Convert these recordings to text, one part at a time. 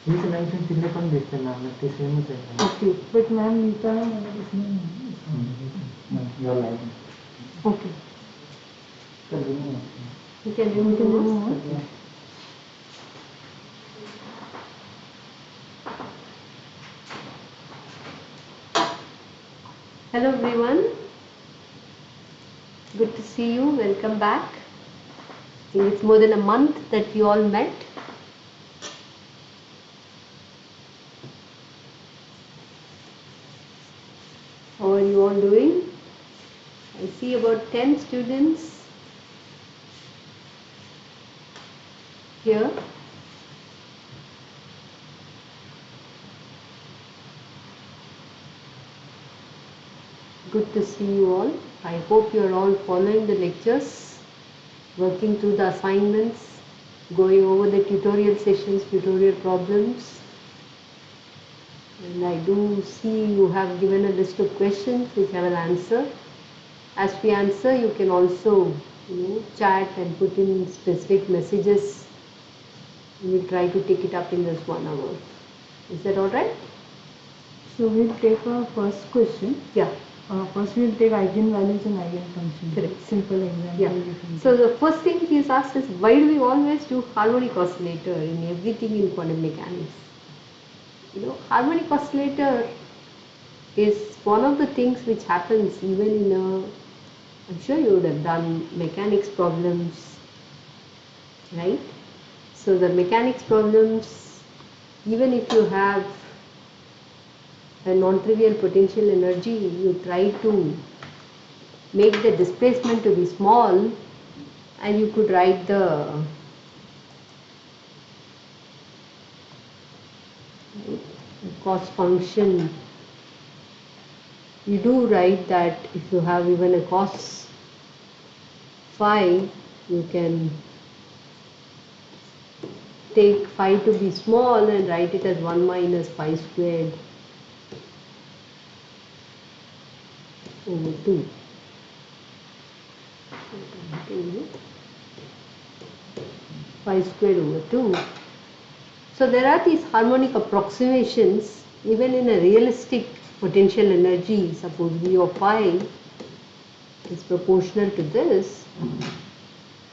These dimensions तिकडे पण दिसते ना, ते सेमच आहे. Okay, but ma'am, लिहिताना मला दिसणार नाही. Your line. Okay. You can remove the Hello everyone. Good to see you. Welcome back. I think it's more than a month that we all met. How are you all doing? I see about 10 students here. Good to see you all. I hope you are all following the lectures, working through the assignments, going over the tutorial sessions, tutorial problems. And I do see you have given a list of questions which I will answer. As we answer, you can also chat and put in specific messages. We will try to take it up in this 1 hour. Is that all right? So we'll take our first question. Yeah. First we'll take eigenvalues and eigenfunctions. Correct. Simple example. Yeah. So the first thing he is asked is, why do we always do harmonic oscillator in everything in quantum mechanics? Harmonic oscillator is one of the things which happens even in I'm sure you would have done mechanics problems, right? So the mechanics problems, even if you have a non-trivial potential energy, you try to make the displacement to be small, and you could write the cos function. You do write that if you have even a cos phi, you can take phi to be small and write it as 1 minus phi squared over 2. Phi squared over 2. So there are these harmonic approximations even in a realistic potential energy. Suppose V of phi is proportional to this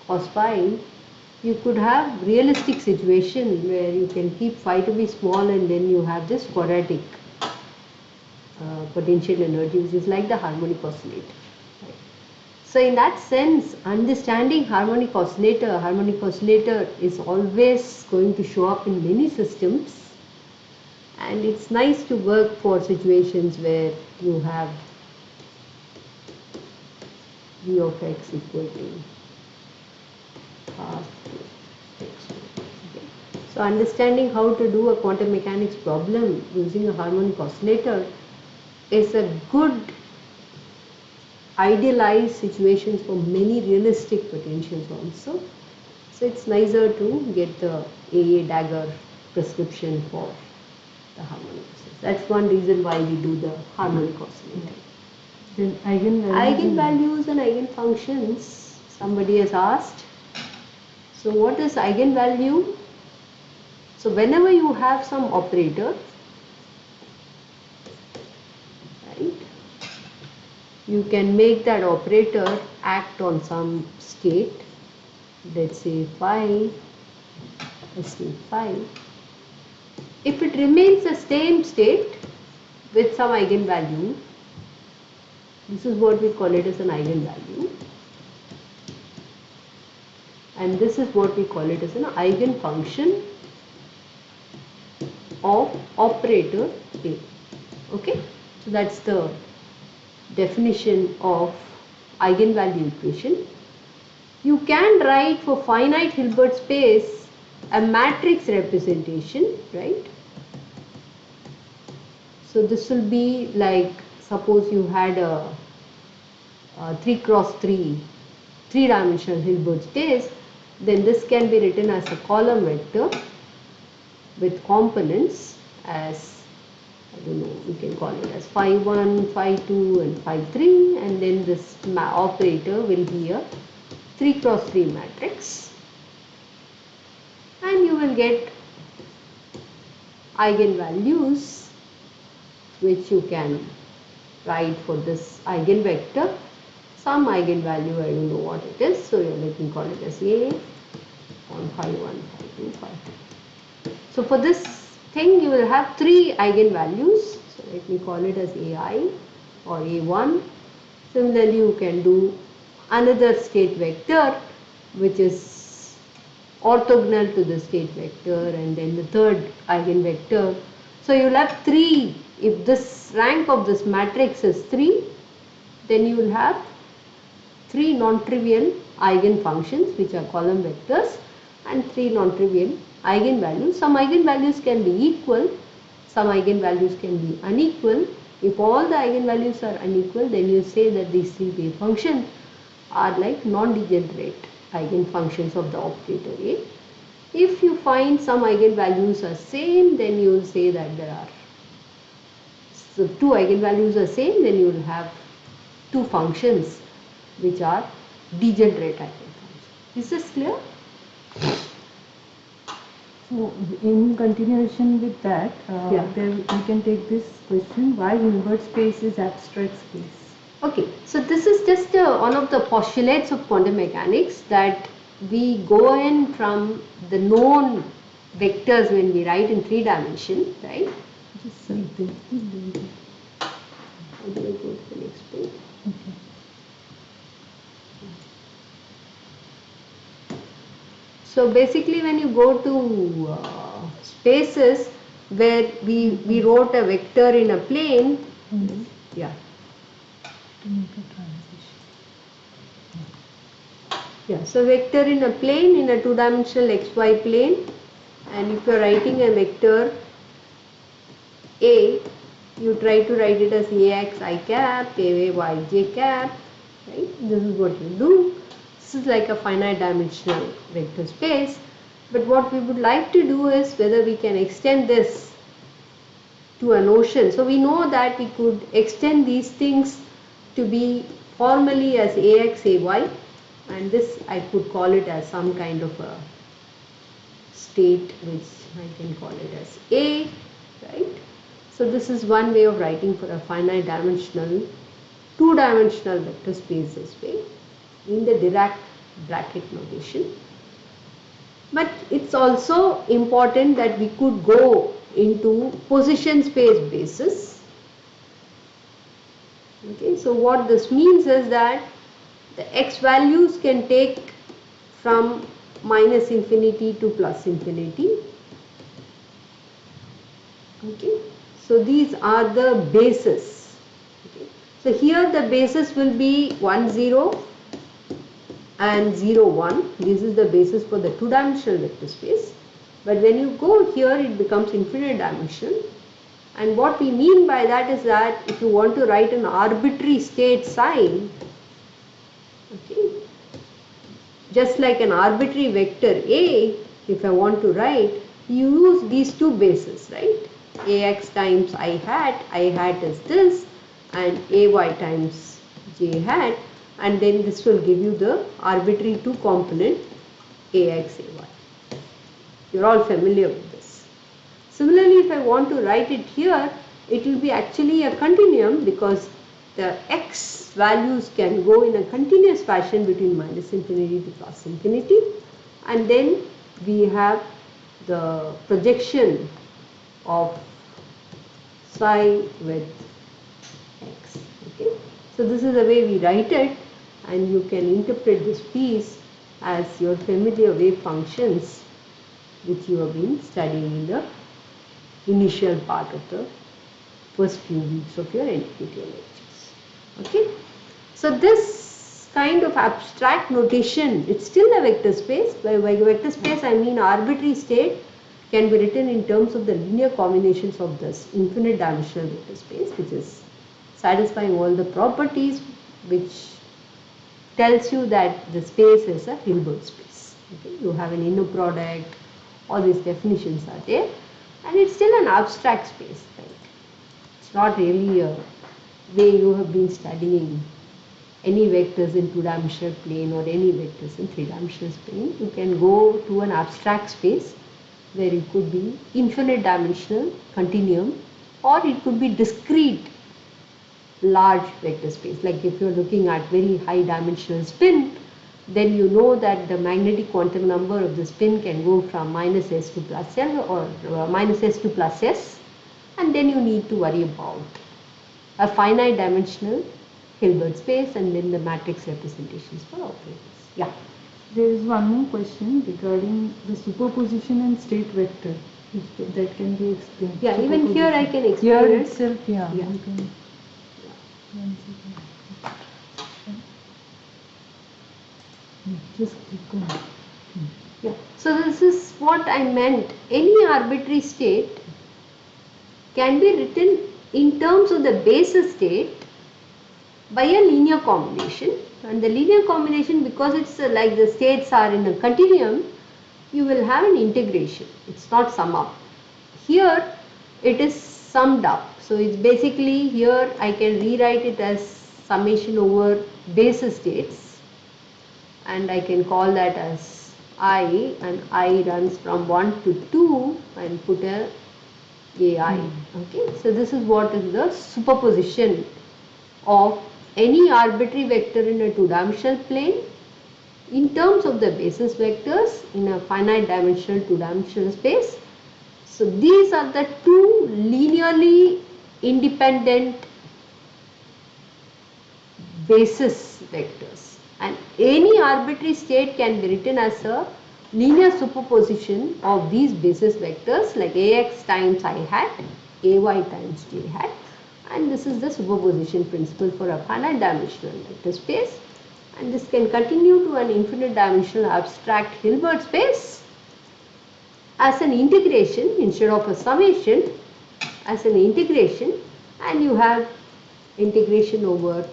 cos phi. You could have realistic situation where you can keep phi to be small and then you have this quadratic potential energy, which is like the harmonic oscillator. Right. So in that sense, understanding harmonic oscillator is always going to show up in many systems, and it's nice to work for situations where you have V of x equal to half x. Okay. So understanding how to do a quantum mechanics problem using a harmonic oscillator is a good idealized situations for many realistic potentials also. So it's nicer to get the AA dagger prescription for the harmonic oscillator. That's one reason why we do the harmonic oscillator. Then eigenvalues And eigenfunctions, somebody has asked. So what is eigenvalue? So whenever you have some operator, right, you can make that operator act on some state. Let's say phi, phi. If it remains the same state with some eigenvalue, this is what we call it as an eigenvalue, and this is what we call it as an eigenfunction of operator A. Okay, so that's the definition of eigenvalue equation. You can write for finite Hilbert space a matrix representation, right? So this will be like, suppose you had a 3 cross 3 three-dimensional Hilbert space, then this can be written as a column vector with components as, I don't know, we can call it as phi 1, phi 2 and phi 3, and then this operator will be a 3 cross 3 matrix, and you will get eigenvalues which you can write for this eigenvector. Some eigenvalue, I don't know what it is, so let me call it as A 1515252. So for this thing you will have 3 eigenvalues, so let me call it as AI or A1. Similarly you can do another state vector which is orthogonal to the state vector, and then the third eigenvector. So you will have 3. If this rank of this matrix is 3, then you will have 3 non-trivial eigenfunctions which are column vectors and 3 non-trivial eigenvalues. Some eigenvalues can be equal, some eigenvalues can be unequal. If all the eigenvalues are unequal, then you say that these 3 wave functions are like non-degenerate eigenfunctions of the operator A. If you find some eigenvalues are same, then you will say that there are, so 2 eigenvalues are same, then you will have 2 functions which are degenerate eigenfunctions. Is this clear? So in continuation with that, Yeah. then we can take this question: why invert space is abstract space? Okay, so this is just one of the postulates of quantum mechanics, that we go in from the known vectors when we write in 3 dimension, right? Just something. How do I go to the next page? Okay. So basically when you go to spaces where we wrote a vector in a plane, yeah. To make a transition. Yeah, so vector in a plane, in a 2-dimensional xy plane, and if you are writing a vector A, you try to write it as Ax I cap, Ay y j cap, right? This is what you do. This is like a finite dimensional vector space, but what we would like to do is whether we can extend this to a notion. So we know that we could extend these things to be formally as Ax Ay, and this I could call it as some kind of a state which I can call it as A, right? So this is one way of writing for a finite dimensional 2-dimensional vector space this way in the Dirac bracket notation. But it's also important that we could go into position space basis. Okay, so what this means is that the x values can take from minus infinity to plus infinity. Okay, so these are the bases. Okay. So here the basis will be 1 0 and 0 1. This is the basis for the 2-dimensional vector space. But when you go here, it becomes infinite dimension. And what we mean by that is that if you want to write an arbitrary state sign, okay, just like an arbitrary vector A, if I want to write, you use these 2 bases, right? Ax times I hat is this, and Ay times j hat, and then this will give you the arbitrary 2 component Ax Ay. You're all familiar with this. Similarly, if I want to write it here, it will be actually a continuum, because the x values can go in a continuous fashion between minus infinity to plus infinity, and then we have the projection of psi with x. Okay, so this is the way we write it, and you can interpret this piece as your familiar wave functions which you have been studying in the initial part of the first few weeks of your NPTEL lectures. Okay, so this kind of abstract notation, it's still a vector space. By vector space I mean arbitrary state can be written in terms of the linear combinations of this infinite dimensional vector space, which is satisfying all the properties which tells you that the space is a Hilbert space. Okay, you have an inner product, all these definitions are there, and it's still an abstract space, right? It's not really a way you have been studying any vectors in 2-dimensional plane or any vectors in 3-dimensional plane. You can go to an abstract space where it could be infinite dimensional continuum, or it could be discrete large vector space. Like if you're looking at very high dimensional spin, then you know that the magnetic quantum number of the spin can go from minus s to plus l, or minus s to plus s, and then you need to worry about a finite dimensional Hilbert space and then the matrix representations for operators. Yeah. There is one more question regarding the superposition and state vector. If that can be explained. Yeah, even here I can explain Here it. itself, yeah. Yeah. You can. One second. Just click on. Yeah. So this is what I meant. Any arbitrary state can be written in terms of the basis state by a linear combination, and the linear combination, because it's like the states are in a continuum, you will have an integration. It's not sum up. Here it is summed up. So it's basically, here I can rewrite it as summation over basis states, and I can call that as I, and I runs from 1 to 2 and put a AI. Okay, so this is what is the superposition of any arbitrary vector in a two-dimensional plane in terms of the basis vectors in a finite dimensional two-dimensional space. So these are the two linearly independent basis vectors, and any arbitrary state can be written as a linear superposition of these basis vectors, like ax times I hat, ay times j hat, and this is the superposition principle for a finite dimensional vector space, and this can continue to an infinite dimensional abstract Hilbert space as an integration instead of a summation, as an integration, and you have integration over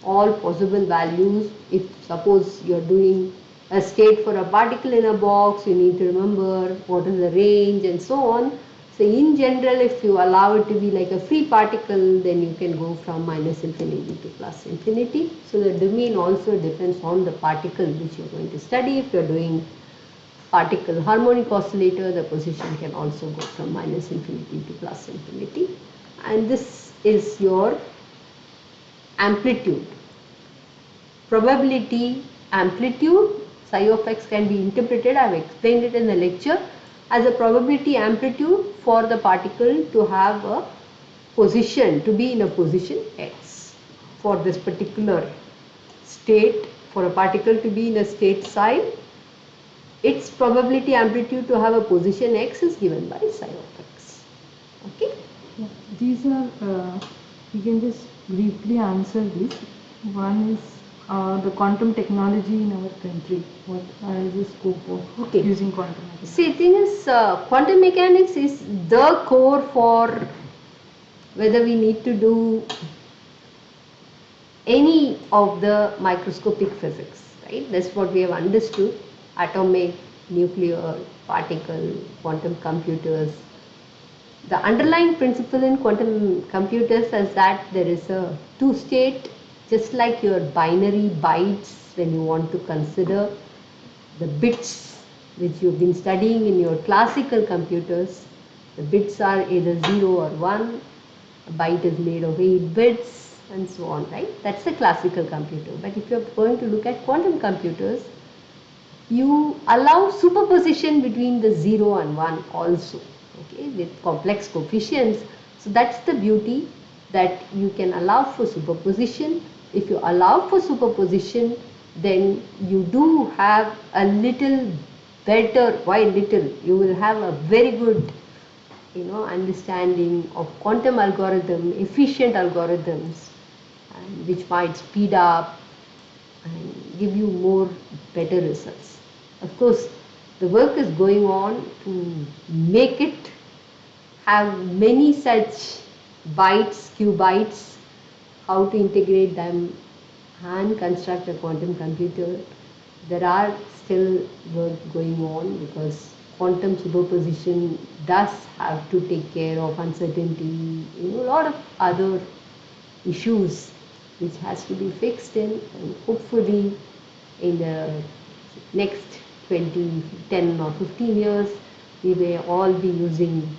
all possible values. If suppose you are doing a state for a particle in a box, you need to remember what is the range and so on. So in general, if you allow it to be like a free particle, then you can go from minus infinity to plus infinity. So the domain also depends on the particle which you are going to study. If you are doing particle harmonic oscillator, the position can also go from minus infinity to plus infinity, and this is your amplitude. Probability amplitude psi of x can be interpreted, I have explained it in the lecture, as a probability amplitude for the particle to have a position, to be in a position x. For this particular state, for a particle to be in a state psi, its probability amplitude to have a position x is given by psi of x. Okay? Yeah, these are, you can just briefly answer this. One is the quantum technology in our country. What is the scope of using quantum mechanics? See, thing is, quantum mechanics is the core for whether we need to do any of the microscopic physics, right? That's what we have understood. Atomic, nuclear, particle, quantum computers. The underlying principle in quantum computers is that there is a two-state, just like your binary bytes when you want to consider the bits which you've been studying in your classical computers. The bits are either 0 or 1, a byte is made of 8 bits and so on, right? That's a classical computer. But if you're going to look at quantum computers, you allow superposition between the 0 and 1 also, okay, with complex coefficients. So that's the beauty, that you can allow for superposition. If you allow for superposition, then you do have a little better, why little? You will have a very good, understanding of quantum algorithm, efficient algorithms, and which might speed up and give you more better results. Of course, the work is going on to make it have many such bytes, qubits, how to integrate them and construct a quantum computer. There are still work going on because quantum superposition does have to take care of uncertainty, a lot of other issues which has to be fixed in, and hopefully in the next 10 or 15 years we may all be using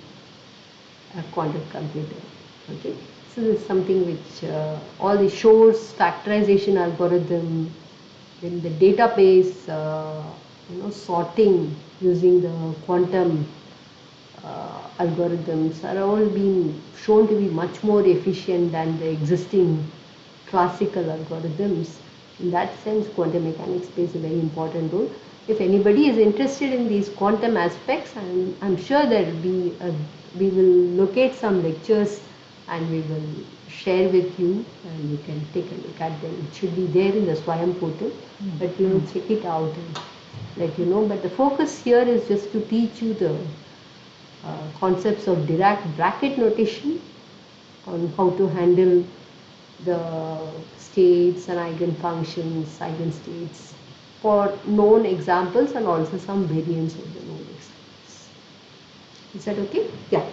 a quantum computer. Okay, so this is something which all the Shor's factorization algorithm, in the database, sorting using the quantum algorithms are all being shown to be much more efficient than the existing classical algorithms. In that sense, quantum mechanics plays a very important role. If anybody is interested in these quantum aspects, I'm sure there will be we will locate some lectures and we will share with you, and you can take a look at them. It should be there in the Swayam portal, but we will check it out and let you know. But the focus here is just to teach you the concepts of Dirac bracket notation, on how to handle the states and eigenfunctions, eigenstates for known examples, and also some variants of the known examples. Is that okay? Yeah.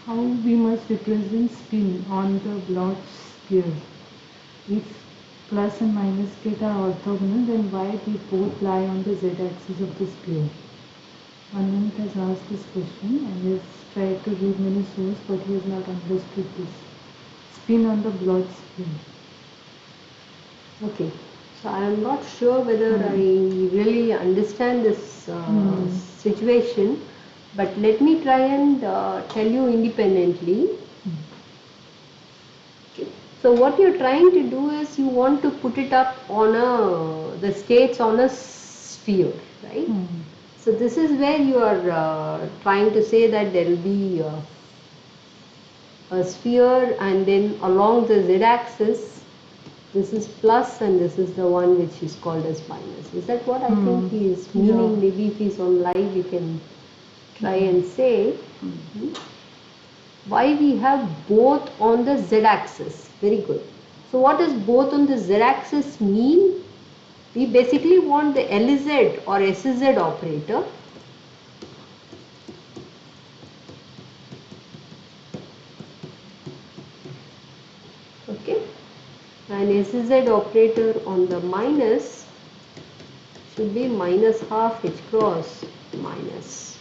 How we must represent spin on the Bloch sphere? If plus and minus k are orthogonal, then why they both lie on the z-axis of the sphere? Anand has asked this question and has tried to read many sources, but he has not understood this. Spin on the Bloch sphere. Okay. So I am not sure whether I really understand this situation, but let me try and tell you independently. Okay. So what you're trying to do is you want to put it up on the states on a sphere, right? So this is where you are trying to say that there will be a sphere, and then along the z-axis, this is plus and this is the one which is called as minus. Is that what I think he is meaning? Yeah. Maybe if he's on live, you can try and say why we have both on the z-axis. Very good. So what does both on the z-axis mean? We basically want the LZ or SZ operator and SZ operator on the minus should be minus half h cross minus.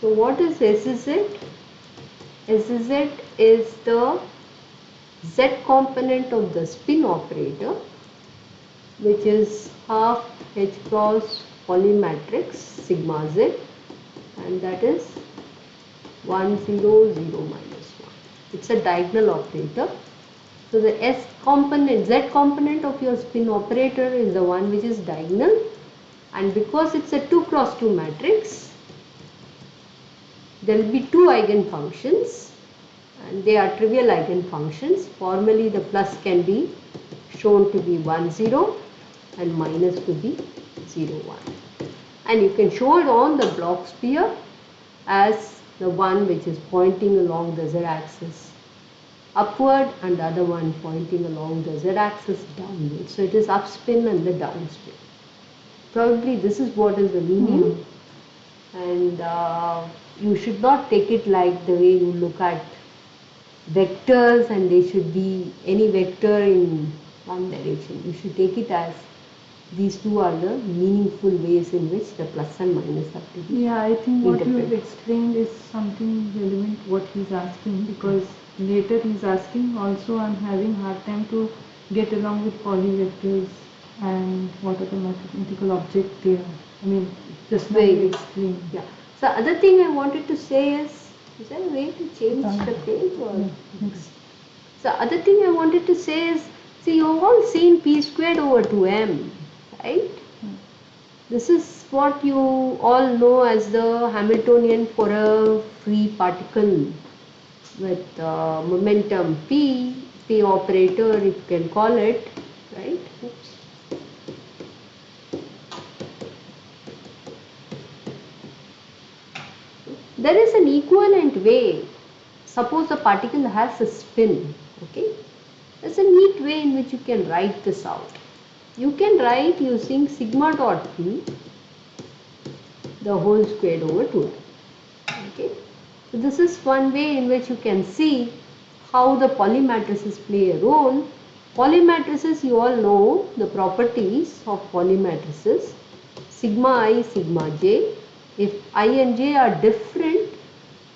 So what is SZ? SZ is the Z component of the spin operator, which is half h cross polymatrix sigma z, and that is 1 0 0 minus 1. It's a diagonal operator. So the S component, Z component of your spin operator is the one which is diagonal, and because it's a 2 cross 2 matrix, there will be two eigenfunctions, and they are trivial eigenfunctions. Formally the plus can be shown to be 1 0 and minus to be 0 1, and you can show it on the Bloch sphere as the one which is pointing along the z-axis upward and the other one pointing along the z-axis downward. So it is up spin and the down spin. Probably this is what is the meaning, and you should not take it like the way you look at vectors and they should be any vector in one direction. You should take it as these two are the meaningful ways in which the plus and minus have to be Yeah, I think what you have interpreted. explained is something relevant what he's asking, because later he's asking also I'm having hard time to get along with polyvectors and what are the mathematical object there. I mean, just now you explained. Yeah. So other thing I wanted to say is there a way to change the page or? Next. So other thing I wanted to say is, see, you've all seen p squared over 2m, right? This is what you all know as the Hamiltonian for a free particle with momentum p operator, if you can call it, right? Oops. There is an equivalent way. Suppose the particle has a spin, okay? There's a neat way in which you can write this out. You can write using sigma dot p, the whole squared over 2. Okay? So this is one way in which you can see how the polymatrices play a role. Polymatrices, you all know the properties of polymatrices. Sigma I, sigma j. If I and j are different,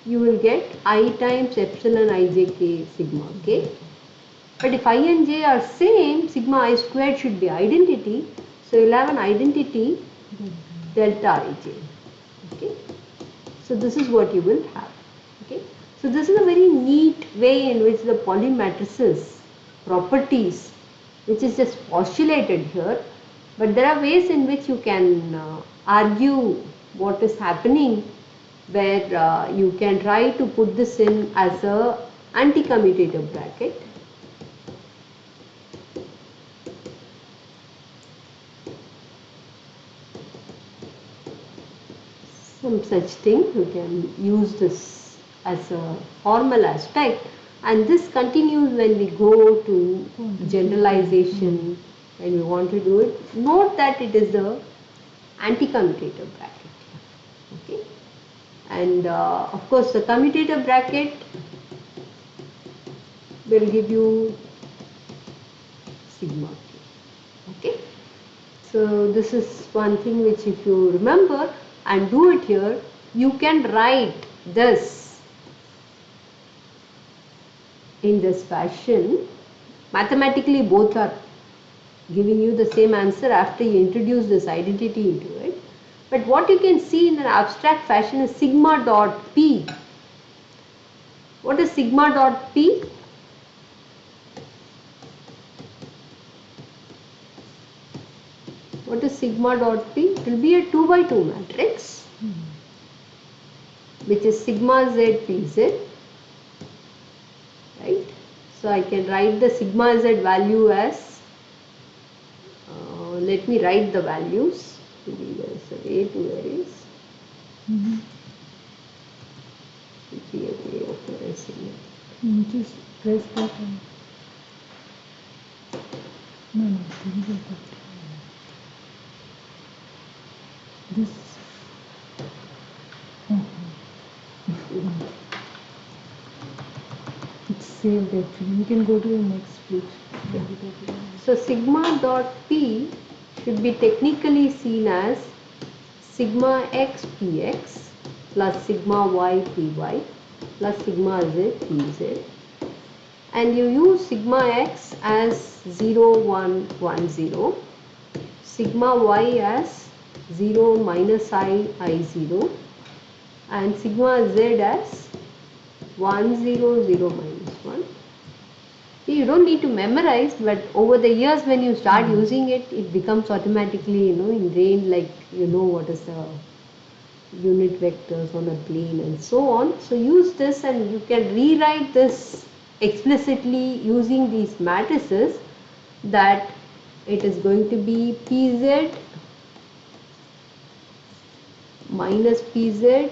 you will get I times epsilon ijk sigma k. But if I and j are same, sigma I squared should be identity. So you'll have an identity delta ij. Okay. So this is what you will have. Okay. So this is a very neat way in which the polymatrices properties, which is just postulated here, but there are ways in which you can argue what is happening, where you can try to put this in as a anti-commutative bracket. Some such thing, you can use this as a formal aspect, and this continues when we go to generalization, when we want to do it. Note that it is the anti-commutative bracket. Okay, and of course the commutative bracket will give you sigma k. Okay, so this is one thing which, if you remember and do it here, you can write this in this fashion. Mathematically both are giving you the same answer after you introduce this identity into it. But what you can see in an abstract fashion is sigma dot p. What is sigma dot p? What is sigma dot p? It will be a 2 by 2 matrix, which is sigma z pz, right? So I can write the sigma z value as, let me write the values. Maybe there is a way to erase. Be a way of erasing it. Just press that one. No, this. It's saved actually. You can go to the next page. So sigma dot p should be technically seen as sigma x px plus sigma y py plus sigma z pz, and you use sigma x as 0 1 1 0, sigma y as 0 minus I 0, and sigma z as 1 0 0 minus 1. You don't need to memorize, but over the years when you start using it, it becomes automatically, ingrained, like you know what is the unit vectors on a plane and so on. So use this, and you can rewrite this explicitly using these matrices, that it is going to be pz minus pz,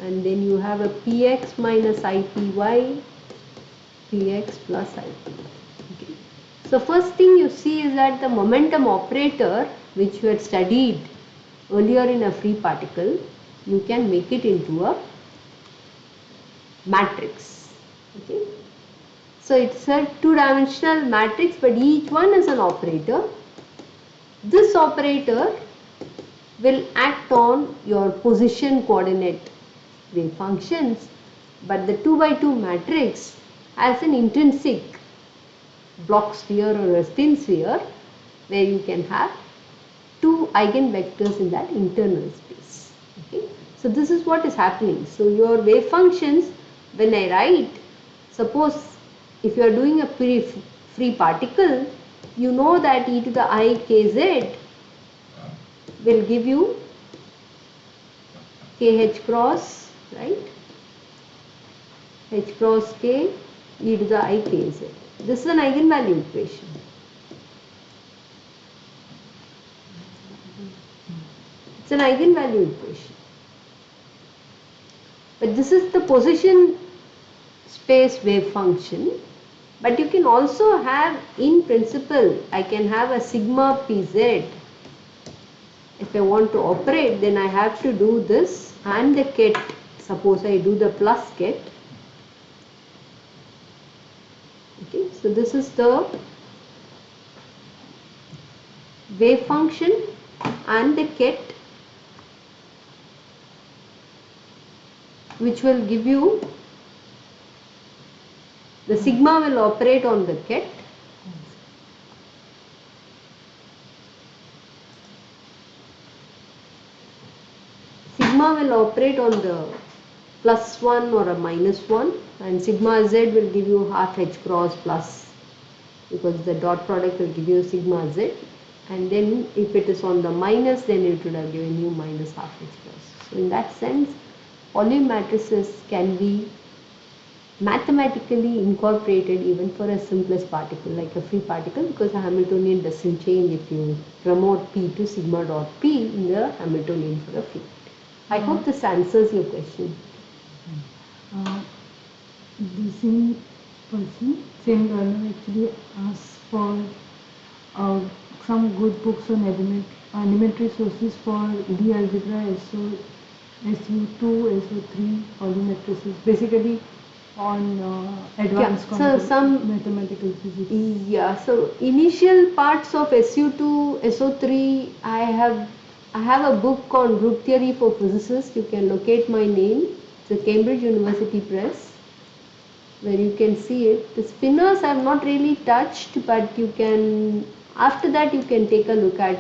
and then you have a px minus ipy, px plus ip. Okay. So first thing you see is that the momentum operator, which you had studied earlier in a free particle, you can make it into a matrix. Okay. So it's a two-dimensional matrix, but each one is an operator. This operator will act on your position coordinate wave functions, but the 2 by 2 matrix has an intrinsic block sphere or a spin sphere, where you can have two eigenvectors in that internal space. Okay. So this is what is happening. So your wave functions, when I write, suppose if you are doing a free particle, you know that e to the I kz will give you kh cross, right? H cross k e to the I kz. This is an eigenvalue equation. It's an eigenvalue equation. But this is the position space wave function. But you can also have, in principle, I can have a sigma pz. If I want to operate, then I have to do this and the ket. Suppose I do the plus ket. Okay, so this is the wave function and the ket which will give you, the sigma will operate on the ket. Sigma will operate on the +1 or a -1, and sigma z will give you half h cross plus, because the dot product will give you sigma z, and then if it is on the minus, then it would have given you minus half h cross. So in that sense, volume matrices can be mathematically incorporated even for a simplest particle like a free particle, because the Hamiltonian doesn't change if you promote P to sigma dot P in the Hamiltonian for a free. I hope this answers your question. The same person, same learner actually asked for some good books on elementary sources for D algebra, SU2, SU3 volume matrices, basically on advanced mathematical physics. Yeah, so initial parts of SU2, SO3, I have a book called Group Theory for Physicists. You can locate my name. It's a Cambridge University Press, where you can see it. The spinors I have not really touched, but you can, after that you can take a look at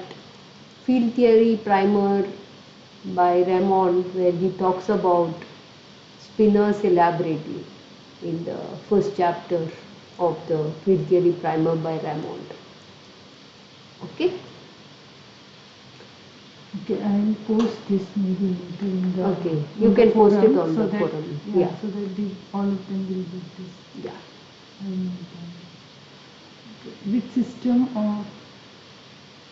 Field Theory Primer by Raymond, where he talks about spinors elaborately in the first chapter of the Field Theory Primer by Raymond. Okay? Okay, I will post this maybe later in the. Okay, you can post it on the that, forum. Yeah, so that all of them will get this. Yeah. Which system or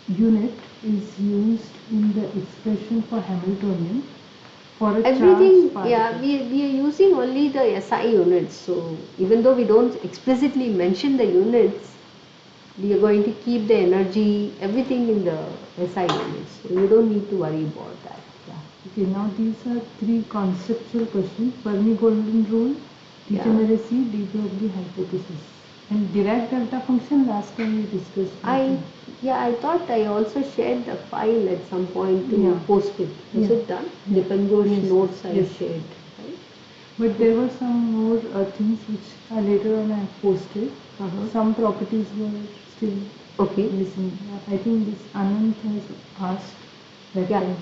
unit is used in the expression for Hamiltonian for a Everything, charged particle? yeah, we are using only the SI units. So even though we don't explicitly mention the units, we are going to keep the energy, everything in the SI units. So you don't need to worry about that. Yeah. Okay, now these are three conceptual questions: Fermi golden rule, degeneracy, de Broglie hypothesis, and Dirac delta function. Last time we discussed. I thought I also shared the file at some point to post it. Is it done? The Pengosh notes I shared. Right? But there were some more things which later on I posted. Some properties were still missing. I think this Anand has asked.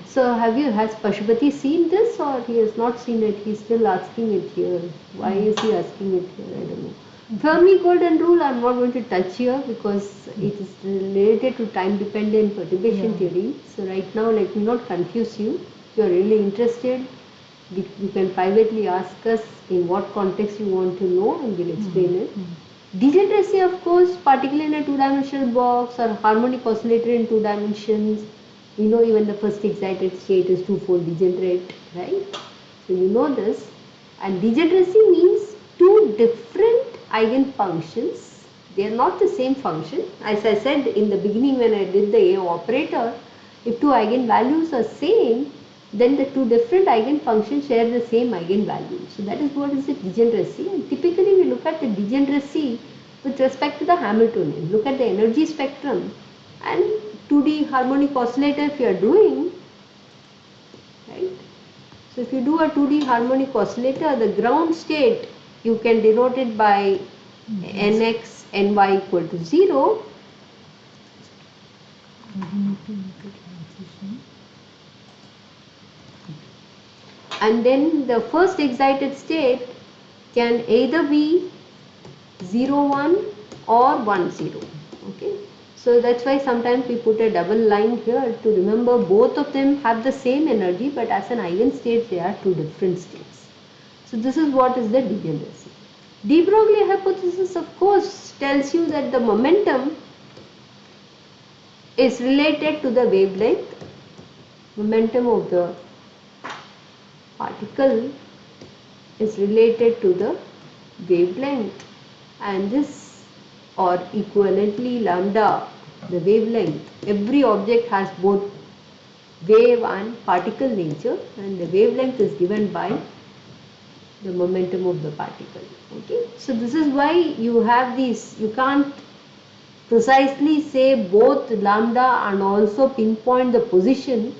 So has Pashupati seen this, or he has not seen it? He is still asking it here. Why is he asking it here? I don't know. Fermi golden rule I am not going to touch here, because it is related to time dependent perturbation theory. So right now let me not confuse you. If you are really interested, you can privately ask us in what context you want to know, and we will explain it. Degeneracy, of course, particularly in a two-dimensional box or harmonic oscillator in 2 dimensions. You know, even the first excited state is twofold degenerate, right? So you know this. And degeneracy means two different eigenfunctions. They are not the same function. As I said in the beginning when I did the A operator, if two eigenvalues are same, then the two different eigenfunctions share the same eigenvalue. So that is what is the degeneracy. And typically we look at the degeneracy with respect to the Hamiltonian. Look at the energy spectrum, and 2D harmonic oscillator if you are doing, right? So if you do a 2D harmonic oscillator, the ground state you can denote it by nx, ny equal to 0. And then the first excited state can either be 0, 1 or 1, 0. Okay. So that's why sometimes we put a double line here to remember both of them have the same energy, but as an eigenstate they are two different states. So this is what is the degeneracy. De Broglie hypothesis, of course, tells you that the momentum is related to the wavelength. Momentum of the particle is related to the wavelength, and this, or equivalently lambda, the wavelength. Every object has both wave and particle nature, and the wavelength is given by the momentum of the particle. Okay, so this is why you have these, you can't precisely say both lambda and also pinpoint the position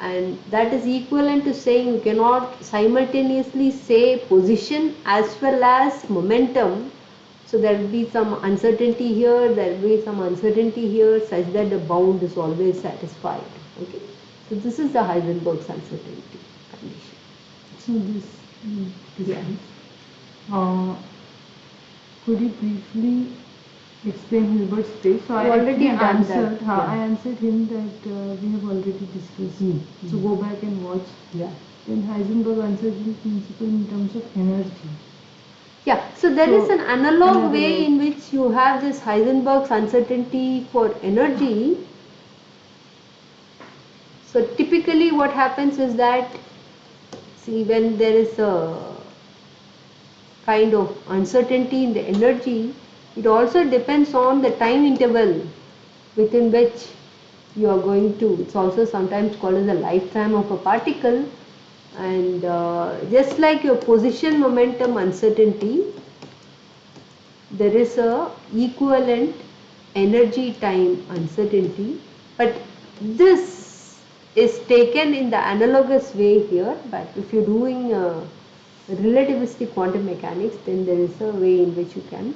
and that is equivalent to saying you cannot simultaneously say position as well as momentum. So there will be some uncertainty here, there will be some uncertainty here, such that the bound is always satisfied. Okay, so this is the Heisenberg's uncertainty condition. So could you briefly explain Hilbert's space? So I already actually done answered. that. Yeah. I answered him that we have already discussed. So go back and watch. Yeah. Then Heisenberg uncertainty principle in terms of energy. Yeah, so there is an analog way in which you have this Heisenberg's uncertainty for energy. So typically what happens is that, see, when there is a kind of uncertainty in the energy, it also depends on the time interval within which you are going to, it's also sometimes called as the lifetime of a particle, and just like your position momentum uncertainty, there is a equivalent energy time uncertainty, but this is taken in the analogous way here. But if you're doing relativistic quantum mechanics, then there is a way in which you can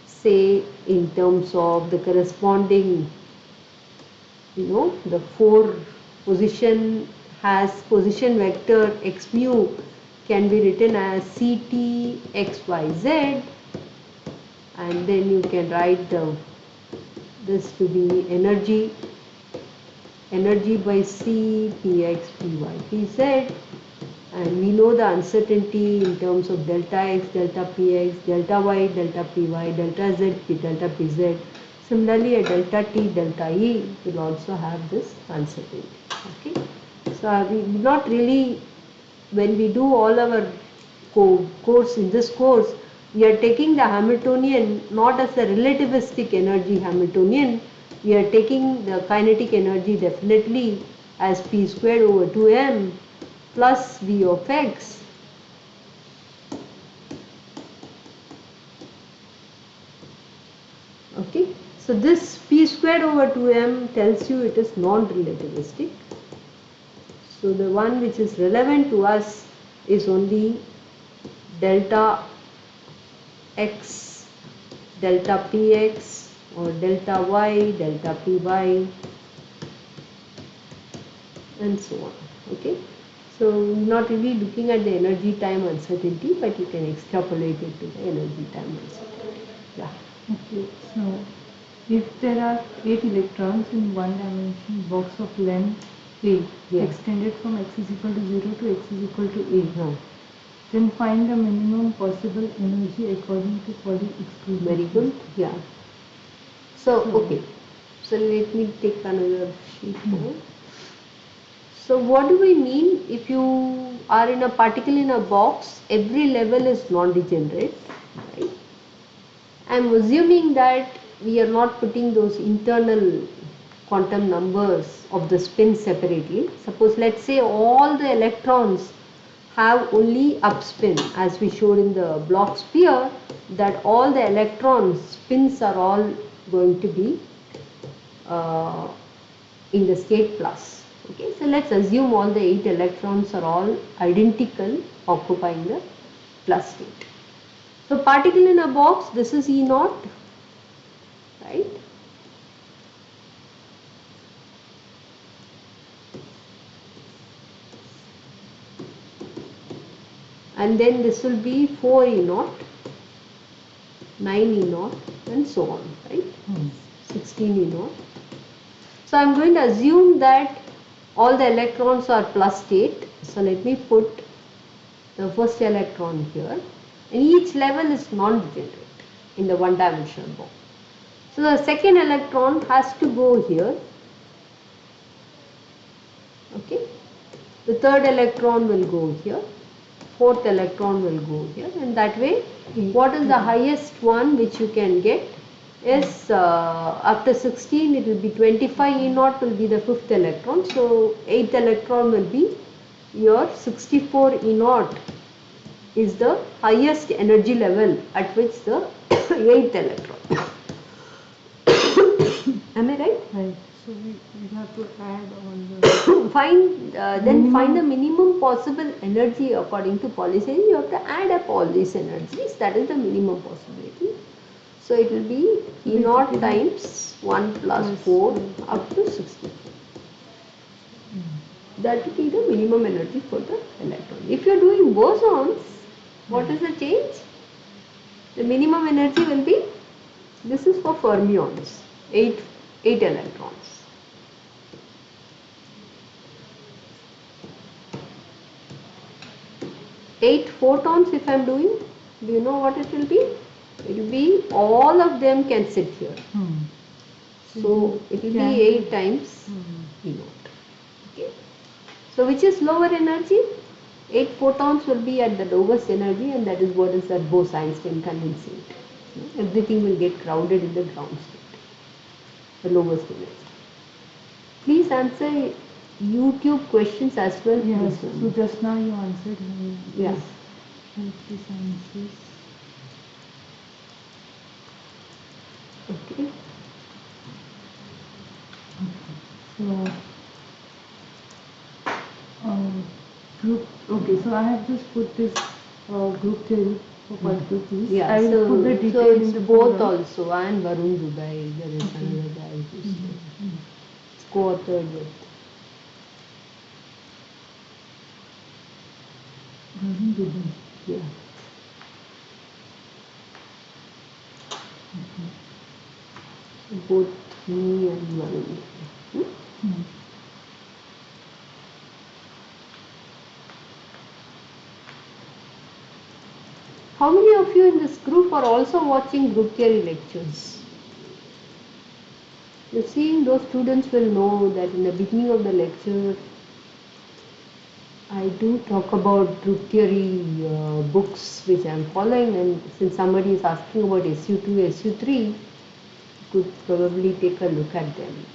say in terms of the corresponding, the 4 position has position vector x mu can be written as ct xyz, and then you can write this to be energy by c px py pz, and we know the uncertainty in terms of delta x, delta px, delta y, delta py, delta z, delta pz. Similarly, a delta t, delta e will also have this uncertainty. Okay, so we not really, when we do all our course in this course, we are taking the Hamiltonian not as a relativistic energy Hamiltonian. We are taking the kinetic energy definitely as p squared over 2m plus v of x okay. So this p squared over 2m tells you it is non-relativistic. So the one which is relevant to us is only delta x, delta px, or delta y, delta py, and so on. Okay, so not really looking at the energy time uncertainty, but you can extrapolate it to the energy time uncertainty. Yeah. Okay, so if there are 8 electrons in one dimension box of length a extended from x is equal to 0 to x is equal to a, then find the minimum possible energy according to Pauli exclusion. Very good. Yeah. So okay, so let me take another sheet here. So what do we mean if you are in a particle in a box, every level is non-degenerate, right? I am assuming that we are not putting those internal quantum numbers of the spin separately. Suppose, let's say, all the electrons have only up spin, as we showed in the block sphere, that all the electron spins are all going to be in the state plus. Okay, so let's assume all the 8 electrons are all identical, occupying the plus state. So particle in a box, this is E naught, right? And then this will be 4 E naught, 9 E naught, and so on, right? 16 E naught. So I am going to assume that all the electrons are plus state. So let me put the first electron here, and each level is non-degenerate in the one-dimensional box. So the second electron has to go here. Okay, the third electron will go here, fourth electron will go here, and that way what is the highest one which you can get is after 16 it will be 25 E naught will be the fifth electron. So 8th electron will be your 64 E naught is the highest energy level at which the 8th electron. Am I right? Right. So we have to add all the find the minimum possible energy according to Pauli's theory. You have to add up all these energies. That is the minimum possibility. So it will be E naught times 1 plus 4 up to 64. That will be the minimum energy for the electron. If you are doing bosons, what is the change? The minimum energy will be, this is for fermions, 8 electrons. 8 photons if I am doing, do you know what it will be? It will be, all of them can sit here. So it will be 8 times E naught. Okay. So which is lower energy? 8 photons will be at the lowest energy, and that is what is that Bose-Einstein condensate. Everything will get crowded in the ground state, the lowest energy. Please answer YouTube questions as well. Yes, so just now you answered. Yeah. This answers. Okay. So, group. Okay, so I have just put this group theory for particle piece. Yeah, I will put the detail so it's in the both program. also, and Varun Dubai, there is another guy who's it's co-authored with. Yeah. Both me and Varun. How many of you in this group are also watching group theory lectures? You see, those students will know that in the beginning of the lecture, I do talk about group theory books which I am following, and since somebody is asking about SU2, SU3, you could probably take a look at them.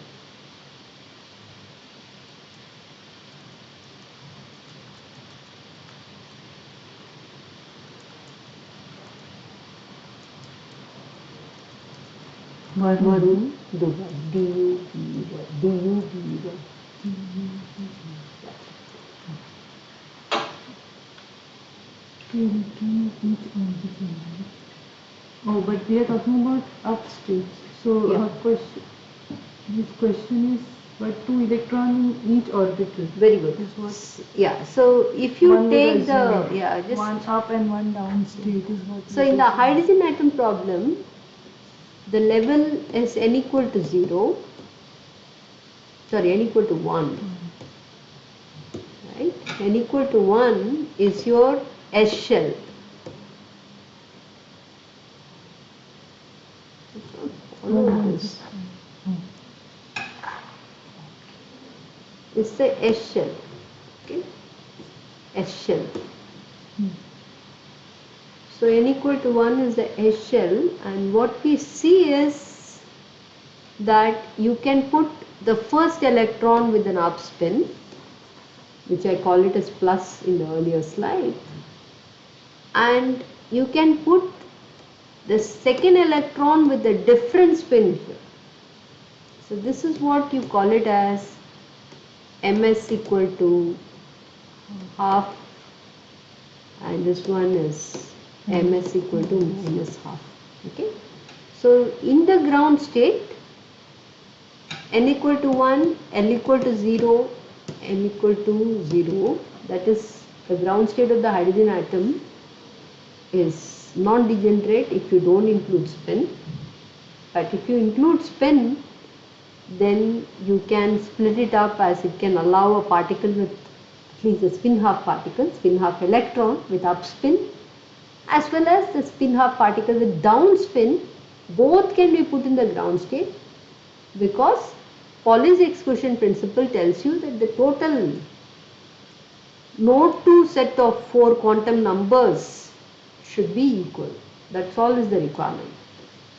Varun Dubai, D-U-B-Y. Oh, but we are talking about up states. So Yeah. his question is, but 2 electrons in each orbital. Very good. Is what Yeah. So if you one would take the assume. One up and one down state is what. So in the hydrogen atom problem, the level is n equal to 0. Sorry, n equal to 1. Right? N equal to 1 is your S shell. Follow this. It's the S shell. Okay? S shell. So n equal to 1 is the S shell, and what we see is that you can put the first electron with an up spin, which I call it as plus in the earlier slide, and you can put the second electron with a different spin here. So this is what you call it as ms equal to half, and this one is ms equal to minus half. Okay. So in the ground state, n equal to 1, L equal to 0, m equal to 0, that is the ground state of the hydrogen atom is non-degenerate if you don't include spin, but if you include spin, then you can split it up as it can allow a particle with at least a spin half particle, spin half electron with up spin, as well as the spin half particle with down spin. Both can be put in the ground state, because Pauli's exclusion principle tells you that the total node 2 set of 4 quantum numbers should be equal. That's all is the requirement.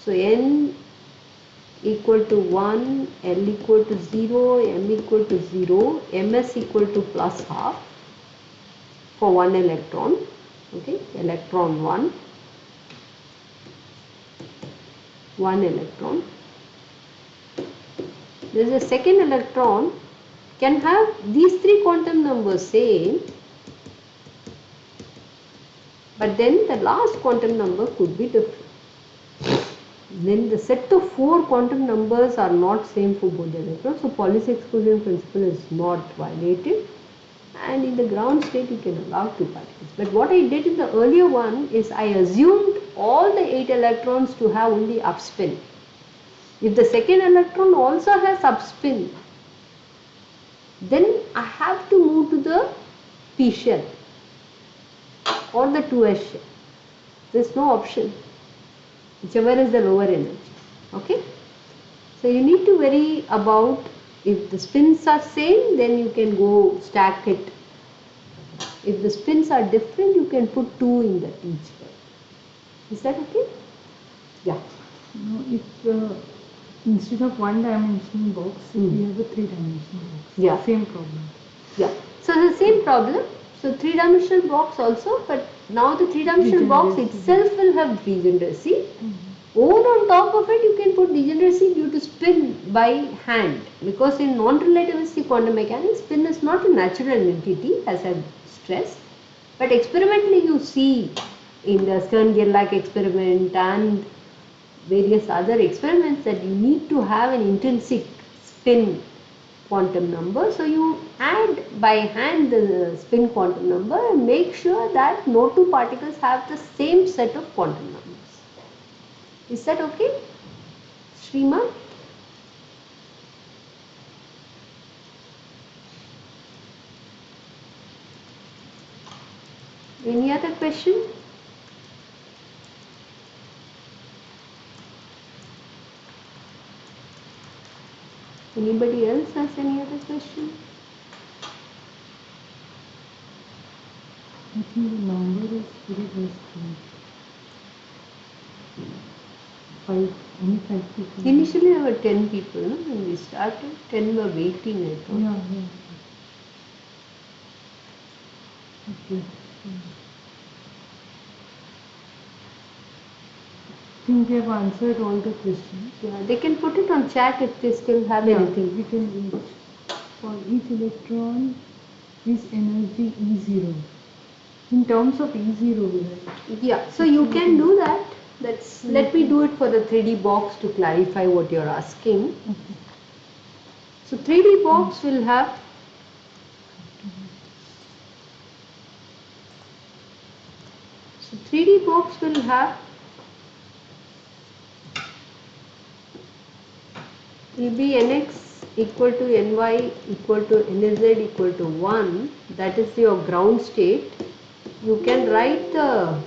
So n equal to 1, L equal to 0, m equal to 0, ms equal to plus half for 1 electron. Okay, electron 1 electron. there is a second electron can have these three quantum numbers same, but then the last quantum number could be different. Then the set of four quantum numbers are not same for both the electrons, so Pauli's exclusion principle is not violated, and in the ground state you can allow two particles. But what I did in the earlier one is I assumed all the 8 electrons to have only up spin. If the second electron also has up spin, then I have to move to the p shell or the 2s shell. There is no option, whichever is the lower energy. Okay, so you need to worry about if the spins are same, then you can go stack it. If the spins are different, you can put 2 in the each shell. Is that okay? Yeah. Now, if instead of one-dimensional box, we have a three-dimensional box. Yeah. Same problem. Yeah. So the same problem. So three-dimensional box also, but now the three-dimensional box itself will have degeneracy. Over on top of it, you can put degeneracy due to spin by hand, because in non-relativistic quantum mechanics, spin is not a natural entity, as I stressed. But experimentally, you see in the Stern-Gerlach experiment and various other experiments that you need to have an intrinsic spin quantum number. So you add by hand the spin quantum number and make sure that no two particles have the same set of quantum numbers. Is that okay, Shrima? Any other question? Anybody else has any other question? I think the number is very less. 5, only 5 people. Initially there were 10 people, no? When we started, 10 were waiting, I thought. Yeah. Okay. I think we have answered all the questions. Yeah, they can put it on chat if they still have anything. We can reach. For each electron is energy E0. In terms of E0, right? Yeah, so you can do that. Let me do it for the 3D box to clarify what you're asking. Okay. So 3D box will have will be Nx equal to Ny equal to Nz equal to 1. That is your ground state. You can write the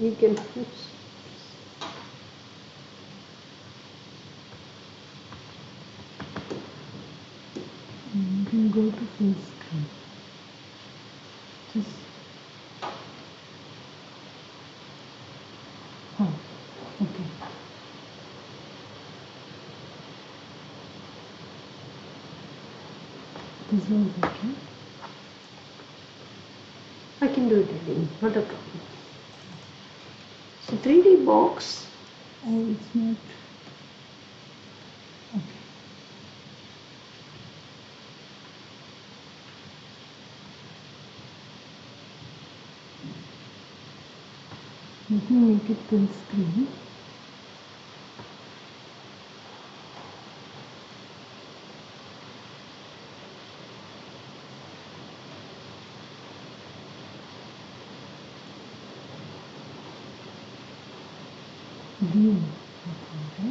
You can go to full screen. Just. Okay. This was okay. I can do it again, not a problem. So 3D box. Oh, it's not. Okay. Let me make it full screen. View. Okay.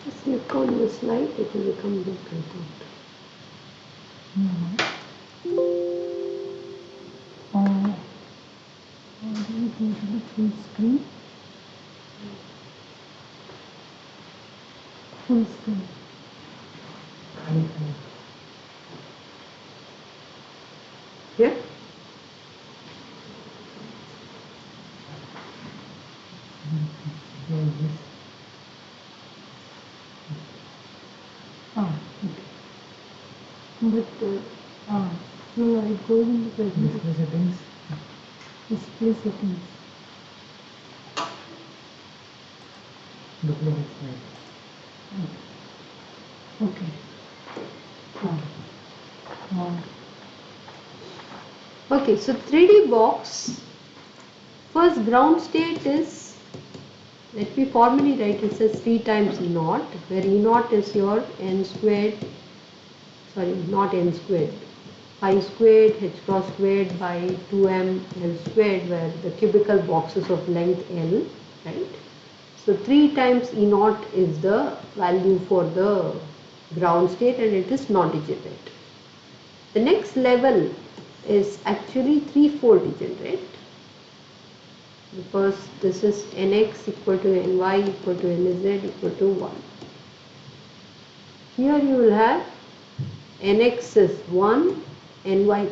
Just click on the slide, it will become big, I thought. How do we go to the full screen? Full screen. Here? Okay. But Ah, no, it goes into presentation. Display settings. Display settings. Duplicate slide. Okay. Okay, so 3D box, first ground state is, let me formally write it as 3 times E naught, where E naught is your n squared, sorry, not n squared, pi squared h cross squared by 2m l squared, where the cubical boxes of length l, right? So 3 times E naught is the value for the ground state, and it is non-degenerate. The next level is actually threefold degenerate, because this is nx equal to ny equal to nz equal to 1. Here you will have nx is 1, ny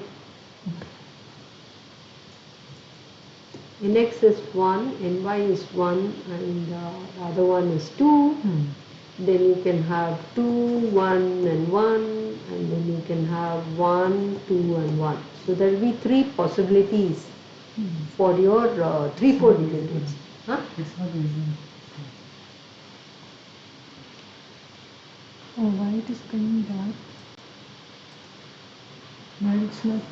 nx is 1, ny is 1, and the other one is 2. Then you can have 2, 1 and 1, and then you can have 1, 2 and 1. So there will be 3 possibilities for your threefold degenerates. Huh? It's not easy. Oh, why it is coming back? Why it's not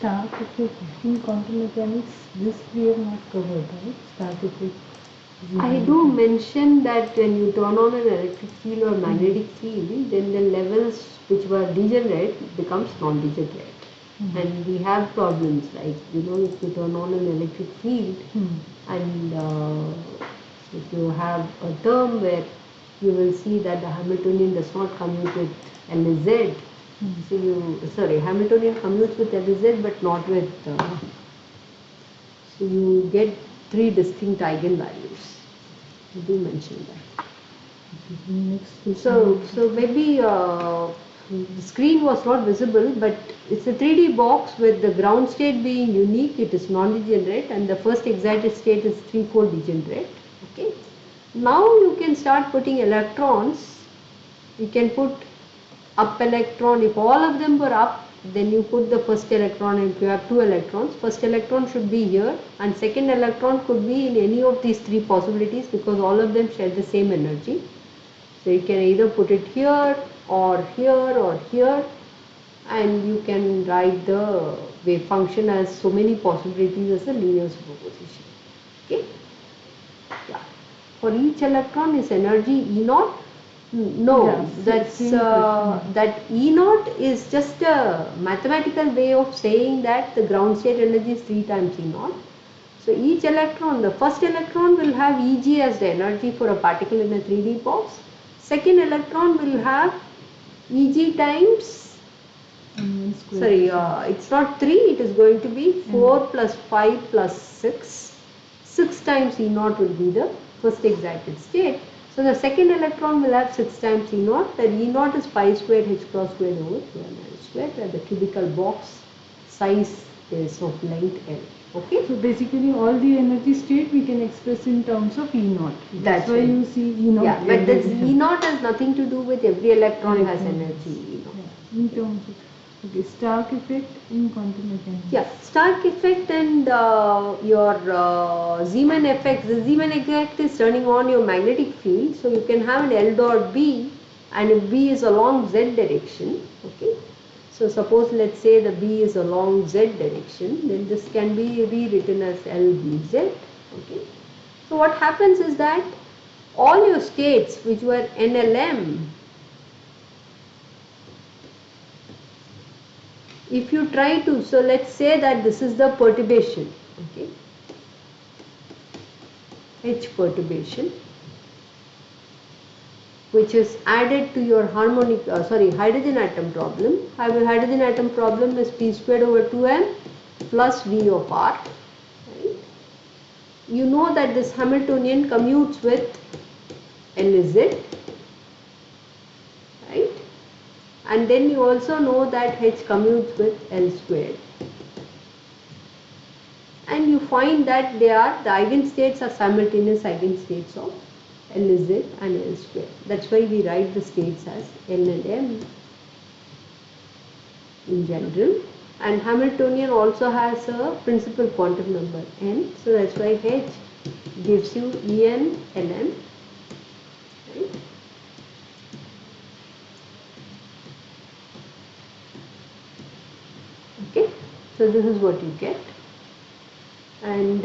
Stark effect in quantum mechanics, this we have not covered, right? Stark effect. I do mention that when you turn on an electric field or magnetic field, then the levels which were degenerate becomes non-degenerate. And we have problems like, if you turn on an electric field and if you have a term where you will see that the Hamiltonian does not commute with LZ. So Hamiltonian commutes with LZ but not with, so you get 3 distinct eigenvalues. I do mention that. So maybe the screen was not visible, but it's a 3D box with the ground state being unique, it is non-degenerate, and the first excited state is threefold degenerate. Okay. Now you can start putting electrons. You can put up electron. If all of them were up, then you put the first electron, and if you have 2 electrons, first electron should be here and second electron could be in any of these 3 possibilities, because all of them share the same energy. So you can either put it here or here or here, and you can write the wave function as so many possibilities as a linear superposition. Okay. Yeah. For each electron is energy E naught. No, Yeah, that's that E naught is just a mathematical way of saying that the ground state energy is 3 times E naught. So each electron, the first electron will have Eg as the energy for a particle in a 3D box. Second electron will have Eg times, sorry, it's not 3, it is going to be 4 plus 5 plus 6. 6 times E naught will be the first excited state. So the second electron will have 6 times E naught. The E naught is pi squared h cross squared over 2m squared, where the cubical box size is of length L. Okay. So basically all the energy state we can express in terms of E naught. That's why you see E naught. Yeah, but this E naught has nothing to do with every electron has energy. In terms of Stark effect in quantum mechanics. Yeah, Stark effect and your Zeeman effect. The Zeeman effect is turning on your magnetic field, so you can have an L dot B, and if B is along Z direction, okay. So suppose let's say the B is along Z direction, then this can be rewritten as LBZ, okay. So what happens is that all your states which were NLM, if you try to, so let's say that this is the perturbation, okay, H perturbation, which is added to your hydrogen atom problem. Hydrogen atom problem is p squared over 2m, plus V of R. Right? You know that this Hamiltonian commutes with Lz, right? And then you also know that H commutes with L squared. And you find that the eigenstates are simultaneous eigenstates of Lz and L square. That's why we write the states as L and M in general. And Hamiltonian also has a principal quantum number n, so that's why H gives you En Ln. Right? Okay, so this is what you get. And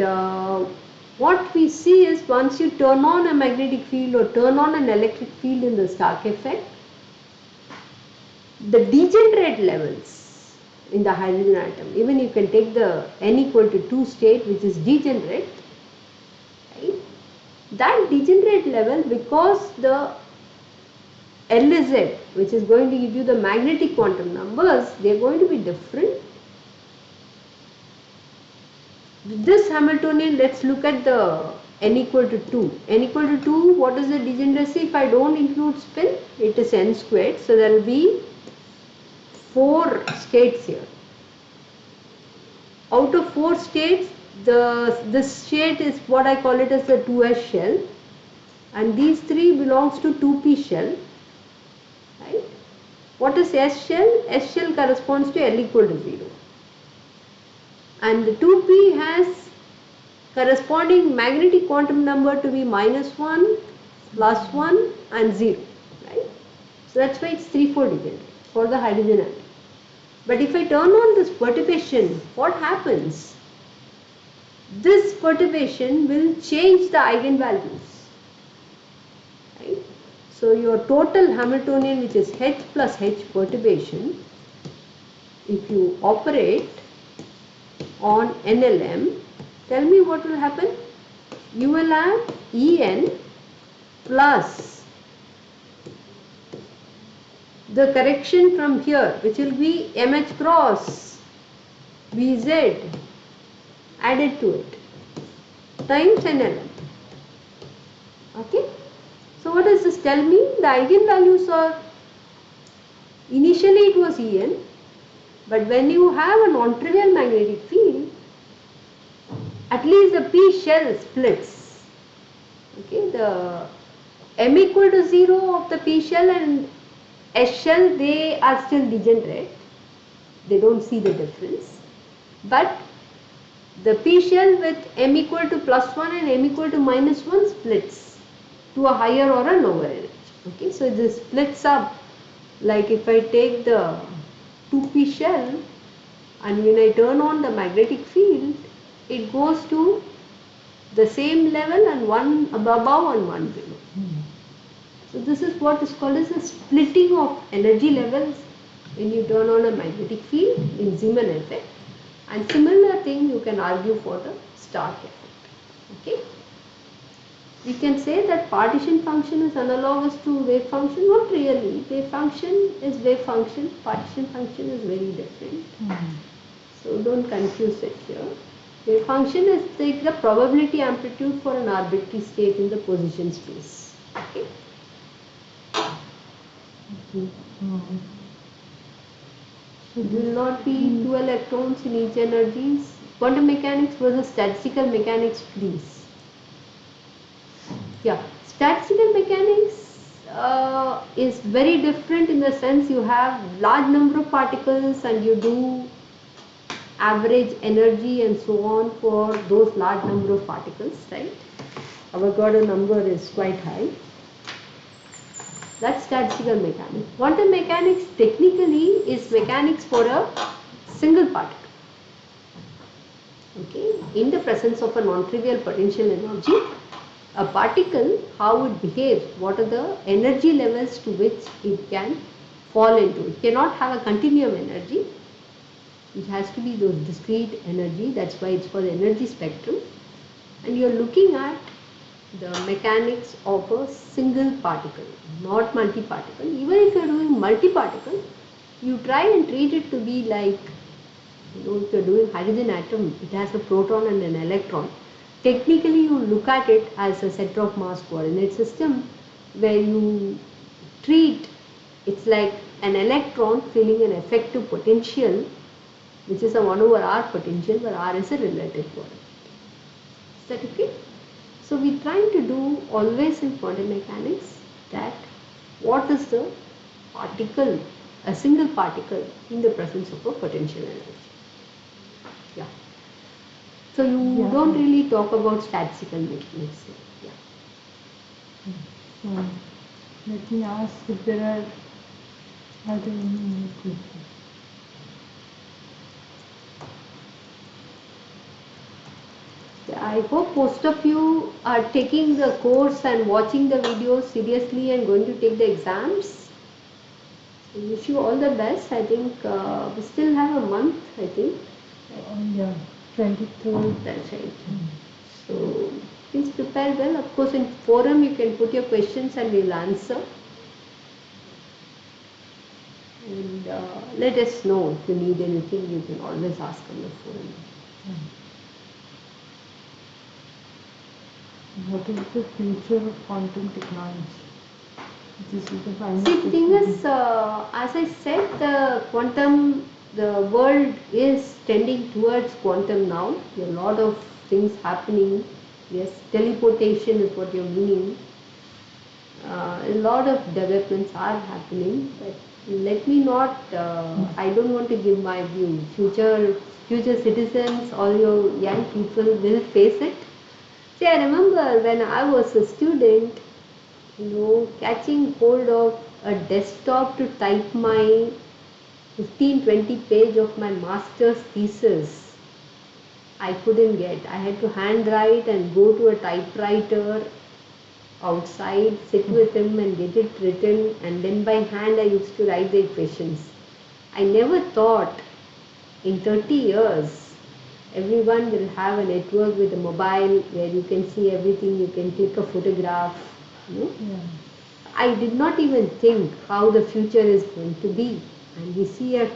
what we see is once you turn on a magnetic field or turn on an electric field in the Stark effect, the degenerate levels in the hydrogen atom, even you can take the n equal to 2 state which is degenerate, right? That degenerate level, because the Lz, which is going to give you the magnetic quantum numbers, they are going to be different. This Hamiltonian, let's look at the n equal to 2. n equal to 2, what is the degeneracy? If I don't include spin, it is n squared. So there will be 4 states here. Out of 4 states, this state is what I call it as the 2s shell, and these 3 belongs to 2p shell. Right? What is s shell? S shell corresponds to L equal to 0. And the 2p has corresponding magnetic quantum number to be -1, +1 and 0, right? So that's why it's 3-4 degenerate for the hydrogen atom. But if I turn on this perturbation, what happens? This perturbation will change the eigenvalues, right? So your total Hamiltonian, which is H plus H perturbation, if you operate on NLM, tell me what will happen. You will have En plus the correction from here, which will be MH cross Vz added to it times NLM. Okay. So what does this tell me? The eigenvalues are, initially it was En, but when you have a non-trivial magnetic field, at least the p shell splits. Okay, the m equal to 0 of the p shell and s shell, they are still degenerate. They don't see the difference. But the p shell with m equal to +1 and m equal to -1 splits to a higher or a lower energy. Okay, so this splits up. Like if I take the 2p shell and when I turn on the magnetic field, it goes to the same level and one above and one below. So this is what is called as a splitting of energy levels when you turn on a magnetic field in Zeeman effect, and similar thing you can argue for the Stark effect. Okay. We can say that partition function is analogous to wave function. Not really. Wave function is wave function. Partition function is very different. So don't confuse it here. Wave function is like the probability amplitude for an arbitrary state in the position space. Okay. So there will not be 2 electrons in each energies. Quantum mechanics versus statistical mechanics, please. Yeah, statistical mechanics is very different in the sense you have large number of particles and you do average energy and so on for those large number of particles, right? Avogadro number is quite high. That's statistical mechanics. Quantum mechanics technically is mechanics for a single particle. Okay, in the presence of a non-trivial potential energy, a particle, how it behaves, what are the energy levels to which it can fall into. It cannot have a continuum energy. It has to be those discrete energy. That's why it's called energy spectrum. And you're looking at the mechanics of a single particle, not multi-particle. Even if you're doing multi-particle, you try and treat it to be like If you're doing hydrogen atom, it has a proton and an electron. Technically, you look at it as a center of mass coordinate system where you treat, it's like an electron feeling an effective potential, which is a 1 over r potential, where r is a relative coordinate. Is that okay? So we're trying to do always in quantum mechanics that what is the particle, a single particle in the presence of a potential energy. Yeah. So you don't really talk about statistical mechanics. Yeah. So let me ask if there are other questions. I hope most of you are taking the course and watching the videos seriously and going to take the exams. I wish you all the best. I think we still have a month, I think. Yeah, 23rd. That's right. So please prepare well. Of course, in forum you can put your questions and we'll answer. And let us know if you need anything. You can always ask on the forum. What is the future of quantum technology? This is the final See, the thing is, as I said, the world is tending towards quantum now. There are a lot of things happening. Yes, teleportation is what you're meaning. A lot of developments are happening, but let me not, I don't want to give my view. Future citizens, all your young people will face it. See, I remember when I was a student, catching hold of a desktop to type my 15-20 page of my master's thesis. I couldn't get. I had to handwrite and go to a typewriter outside, sit with him and get it written, and then by hand I used to write the equations. I never thought in 30 years everyone will have a network with a mobile where you can see everything, you can click a photograph. I did not even think how the future is going to be, and we see a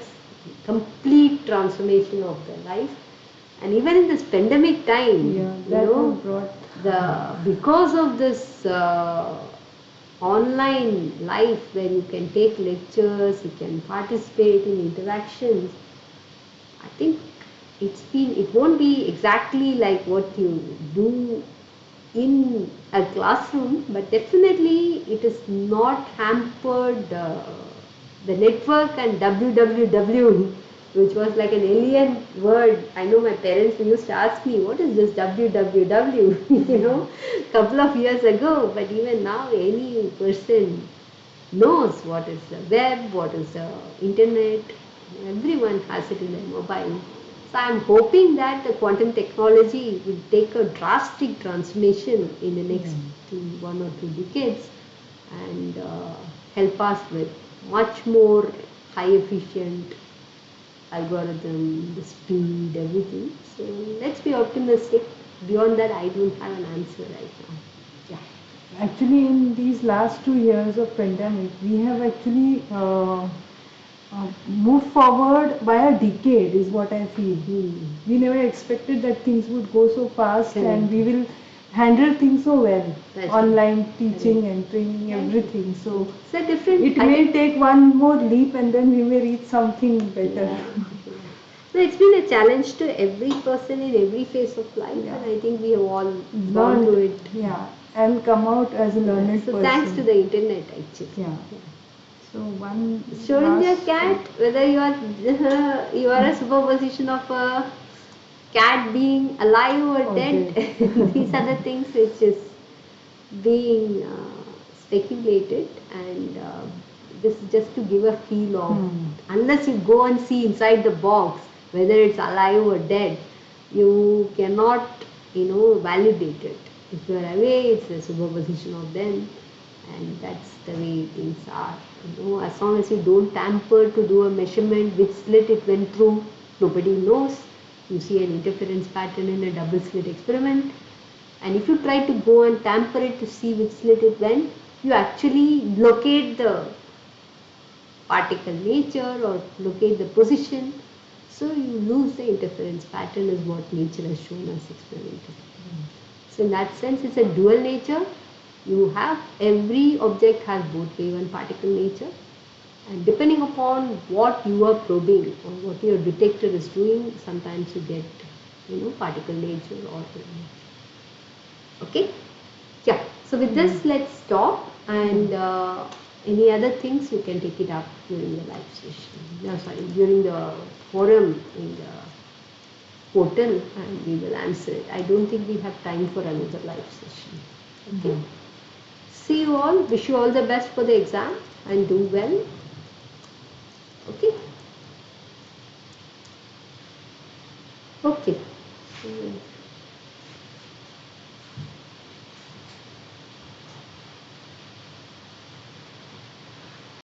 complete transformation of the life. And even in this pandemic time, because of this online life where you can take lectures, you can participate in interactions, I think it won't be exactly like what you do in a classroom, but definitely it is not hampered the network and www, which was like an alien word. I know my parents used to ask me, what is this www, couple of years ago, but even now any person knows what is the web, what is the internet. Everyone has it in their mobile. So I am hoping that the quantum technology will take a drastic transformation in the next 1 or 2 decades and help us with much more high efficient algorithm, the speed, everything. So let's be optimistic. Beyond that, I don't have an answer right now. Yeah. Actually, in these last 2 years of pandemic, we have actually moved forward by a decade is what I feel. We never expected that things would go so fast and we will handle things so well. Online teaching and training, everything. So it may take one more leap and then we may reach something better. So it's been a challenge to every person in every phase of life, and I think we have all gone through it. Yeah, and come out as a learned person. So thanks to the internet actually. Yeah. So one showing your cat, whether you are a superposition of a cat being alive or dead, these are the things which is being speculated, and this is just to give a feel of, unless you go and see inside the box whether it's alive or dead, you cannot validate it. If you are away, it's a superposition of them, and that's the way things are. As long as you don't tamper to do a measurement which slit it went through, nobody knows. You see an interference pattern in a double slit experiment, and if you try to go and tamper it to see which slit it went, you actually locate the particle nature or locate the position. So you lose the interference pattern is what nature has shown us experimentally. So in that sense, it's a dual nature. You have, every object has both wave and particle nature, and depending upon what you are probing or what your detector is doing, sometimes you get, particle nature or wave nature. Okay? Yeah. So with this, let's stop, and any other things you can take it up during the live session. No, sorry, during the forum in the portal, and we will answer it. I don't think we have time for another live session. Okay. See you all. Wish you all the best for the exam and do well. Okay. Okay.